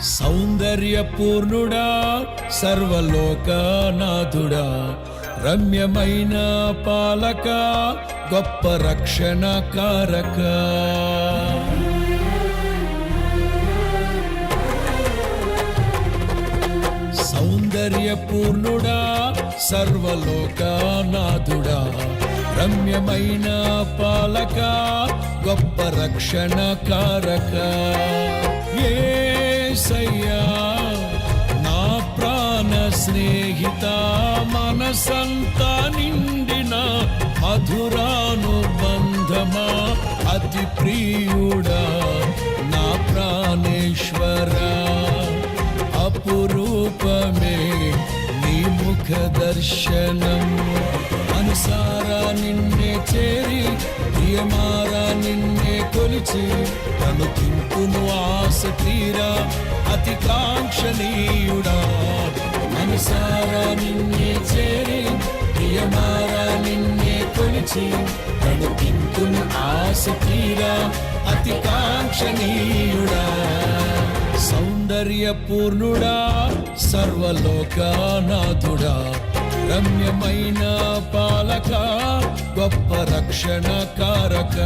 సౌందర్యపూర్ణుడా సర్వలోకనాథుడా రమ్యమైన పాలక గొప్ప రక్షణ కారక సౌందర్యపూర్ణుడా సర్వలోకనాథుడా రమ్యమైన పాలక గొప్ప రక్షణ కారక యేసయ్యా నా ప్రాణ స్నేహిత మనసంతా నిండిన మధురానుబంధమా అతి ప్రియుడా నా ప్రాణేశ్వరా అపురూపమే నీ ముఖ దర్శనం అనుసారా నిన్నే చేరి ప్రియమారా నిన్నే కొలిచి తను తింపును ఆశ తీరా అతి కాంక్షణీయుడా అనుసారా నిన్నే చేరి ప్రియమారా నిన్నే కొలిచి తను తింపును ఆశ తీరా అతి కాంక్షణీయుడా సౌందర్యపూర్ణుడా సర్వలోకనాథుడా రమ్యమైన పాలక గొప్ప రక్షణ కారక